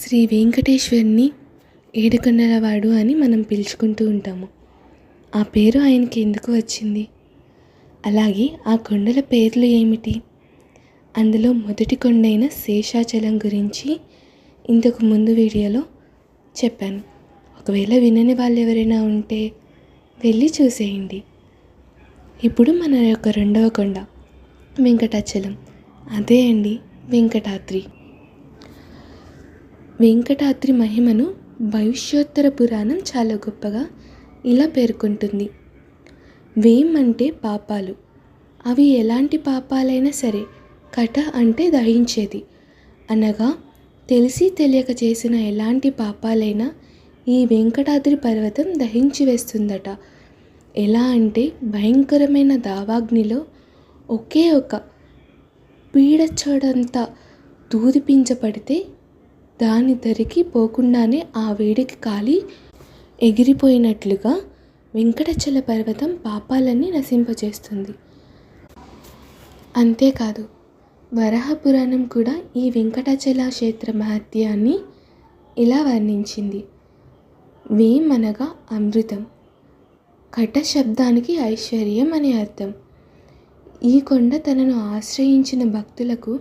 శ్రీ వెంకటేశ్వరుని ఏడుకొండలవాడు అని మనం పిలుచుకుంటూ ఉంటాము. ఆ పేరు ఆయనకి ఎందుకు వచ్చింది? అలాగే ఆ కొండల పేర్లు ఏమిటి? అందులో మొదటి కొండైన శేషాచలం గురించి ఇంతకు ముందు వీడియోలో చెప్పాను. ఒకవేళ వినని వాళ్ళు ఎవరైనా ఉంటే వెళ్ళి చూసేయండి. ఇప్పుడు మన యొక్క రెండవ కొండ వెంకటాచలం, అదే అండి వెంకటాద్రి. వెంకటాద్రి మహిమను భవిష్యోత్తర పురాణం చాలా గొప్పగా ఇలా పేర్కొంటుంది. వేం అంటే పాపాలు, అవి ఎలాంటి పాపాలైనా సరే కట అంటే దహించేది, అనగా తెలిసి తెలియక చేసిన ఎలాంటి పాపాలైనా ఈ వెంకటాద్రి పర్వతం దహించి వేస్తుందట. ఎలా అంటే భయంకరమైన దావాగ్నిలో ఒకే ఒక పీడచడంత దూదిపించబడితే దాని ధరికి పోకుండానే ఆ వేడికి కాలి ఎగిరిపోయినట్లుగా వెంకటాచల పర్వతం పాపాలన్నీ నశింపజేస్తుంది. అంతేకాదు, వరాహ పురాణం కూడా ఈ వెంకటాచల క్షేత్ర మహత్యాన్ని ఇలా వర్ణించింది. వేం అనగా అమృతం, కట శబ్దానికి ఐశ్వర్యం అని అర్థం. ఈ కొండ తనను ఆశ్రయించిన భక్తులకు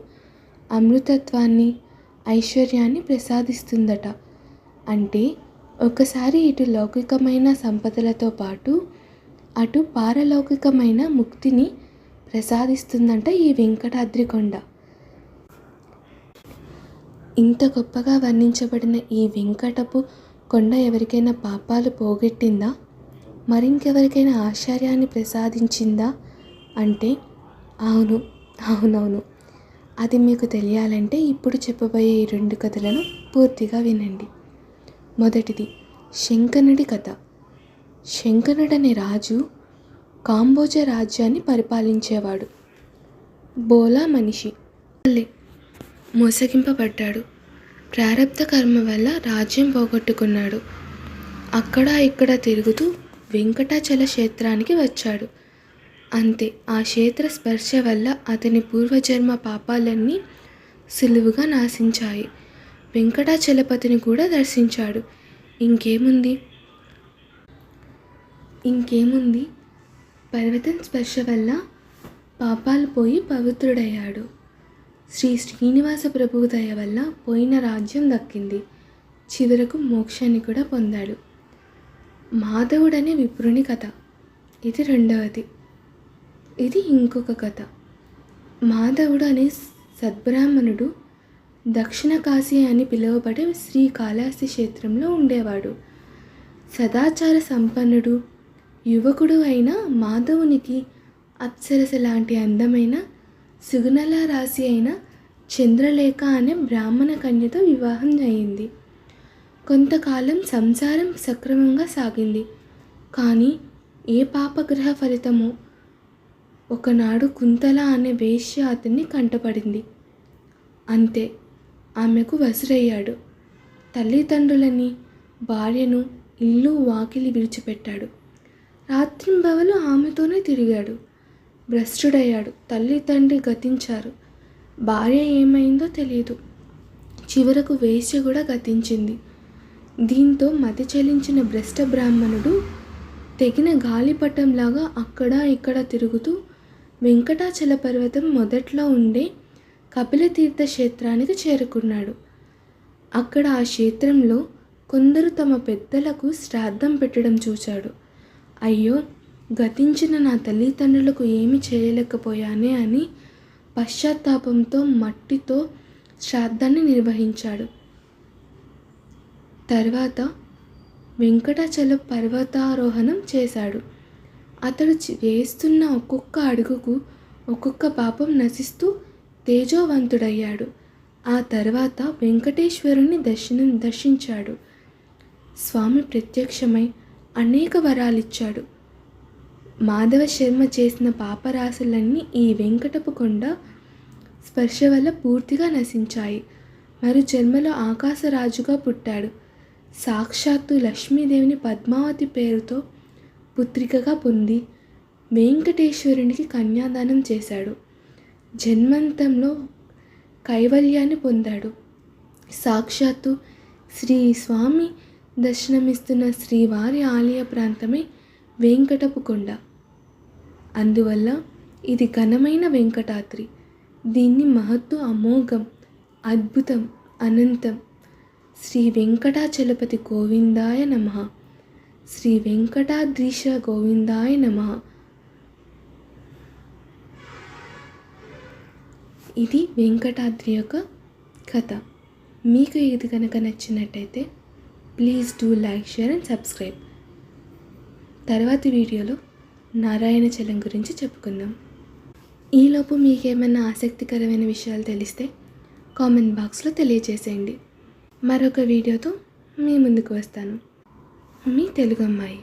అమృతత్వాన్ని, ఐశ్వర్యాన్ని ప్రసాదిస్తుందట. అంటే ఒకసారి ఇటు లౌకికమైన సంపదలతో పాటు అటు పారలౌకికమైన ముక్తిని ప్రసాదిస్తుందంట ఈ వెంకటాద్రి కొండ. ఇంత గొప్పగా వర్ణించబడిన ఈ వెంకటపు కొండ ఎవరికైనా పాపాలు పోగొట్టిందా, మరింకెవరికైనా ఆశ్చర్యాన్ని ప్రసాదించిందా అంటే అవునవును. అది మీకు తెలియాలంటే ఇప్పుడు చెప్పబోయే ఈ రెండు కథలను పూర్తిగా వినండి. మొదటిది శంఖనుడి కథ. శంఖనుడనే రాజు కాంబోజ రాజ్యాన్ని పరిపాలించేవాడు. బోలా మనిషి మోసగింపబడ్డాడు. ప్రారబ్ధ కర్మ వల్ల రాజ్యం పోగొట్టుకున్నాడు. అక్కడ ఇక్కడ తిరుగుతూ వెంకటాచల క్షేత్రానికి వచ్చాడు. అంతే, ఆ క్షేత్ర స్పర్శ వల్ల అతని పూర్వజన్మ పాపాలన్నీ సులువుగా నాశించాయి. వెంకటాచలపతిని కూడా దర్శించాడు. ఇంకేముంది, పర్వతం స్పర్శ వల్ల పాపాలు పోయి పవిత్రుడయ్యాడు. శ్రీ శ్రీనివాస ప్రభువు దయ వల్ల పోయిన రాజ్యం దక్కింది. చివరకు మోక్షాన్ని కూడా పొందాడు. మాధవుడనే విప్రుని కథ. ఇది రెండవది. ఇది ఇంకొక కథ. మాధవుడు అనే సద్బ్రాహ్మణుడు దక్షిణ కాశీ అని పిలువబడే శ్రీకాళహస్తి క్షేత్రంలో ఉండేవాడు. సదాచార సంపన్నుడు, యువకుడు అయిన మాధవునికి అప్సరస లాంటి అందమైన సుగుణల రాశి అయిన చంద్రలేఖ అనే బ్రాహ్మణ కన్యతో వివాహం అయింది. కొంతకాలం సంసారం సక్రమంగా సాగింది. కానీ ఏ పాపగ్రహ ఫలితమో ఒకనాడు కుంతల అనే వేశ్య అతన్ని కంటపడింది. అంతే, ఆమెకు వశురయ్యాడు. తల్లిదండ్రులని, భార్యను, ఇల్లు వాకిలి విడిచిపెట్టాడు. రాత్రింబవలు ఆమెతోనే తిరిగాడు. భ్రష్టుడయ్యాడు. తల్లి తండ్రి గతించారు. భార్య ఏమైందో తెలియదు. చివరకు వేశ్య కూడా గతించింది. దీంతో మతి చెలించిన భ్రష్ట బ్రాహ్మణుడు తెగిన గాలిపటంలాగా అక్కడ ఇక్కడ తిరుగుతూ వెంకటాచల పర్వతం మొదట్లో ఉండే కపిలతీర్థ క్షేత్రానికి చేరుకున్నాడు. అక్కడ ఆ క్షేత్రంలో కొందరు తమ పెద్దలకు శ్రాద్ధం పెట్టడం చూశాడు. అయ్యో, గతించిన నా తల్లిదండ్రులకు ఏమి చేయలేకపోయానే అని పశ్చాత్తాపంతో మట్టితో శ్రాద్ధాన్ని నిర్వహించాడు. తర్వాత వెంకటాచల పర్వతారోహణం చేశాడు. అతడు వేస్తున్న ఒక్కొక్క అడుగుకు ఒక్కొక్క పాపం నశిస్తూ తేజోవంతుడయ్యాడు. ఆ తర్వాత వెంకటేశ్వరుని దర్శించాడు. స్వామి ప్రత్యక్షమై అనేక వరాలిచ్చాడు. మాధవ శర్మ చేసిన పాపరాశులన్నీ ఈ వెంకటపు కొండ స్పర్శ వల్ల పూర్తిగా నశించాయి. మరు జన్మలో ఆకాశరాజుగా పుట్టాడు. సాక్షాత్తు లక్ష్మీదేవిని పద్మావతి పేరుతో పుత్రికగా పొంది వెంకటేశ్వరునికి కన్యాదానం చేశాడు. జన్మంతంలో కైవల్యాన్ని పొందాడు. సాక్షాత్తు శ్రీ స్వామి దర్శనమిస్తున్న శ్రీవారి ఆలయ ప్రాంతమే వెంకటపు కొండ. అందువల్ల ఇది ఘనమైన వెంకటాద్రి. దీన్ని మహత్తు అమోఘం, అద్భుతం, అనంతం. శ్రీ వెంకటాచలపతి గోవిందాయ నమః. శ్రీ వెంకటాద్రీశ గోవిందాయ నమః. ఇది వెంకటాద్రి యొక్క కథ. మీకు ఇది కనుక నచ్చినట్టయితే please do like, share and subscribe. తర్వాతి వీడియోలో నారాయణచలం గురించి చెప్పుకుందాం. ఈలోపు మీకేమైనా ఆసక్తికరమైన విషయాలు తెలిస్తే కామెంట్ బాక్స్లో తెలియజేసేయండి. మరొక వీడియోతో మీ ముందుకు వస్తాను. మీ తెలుగు అమ్మాయి.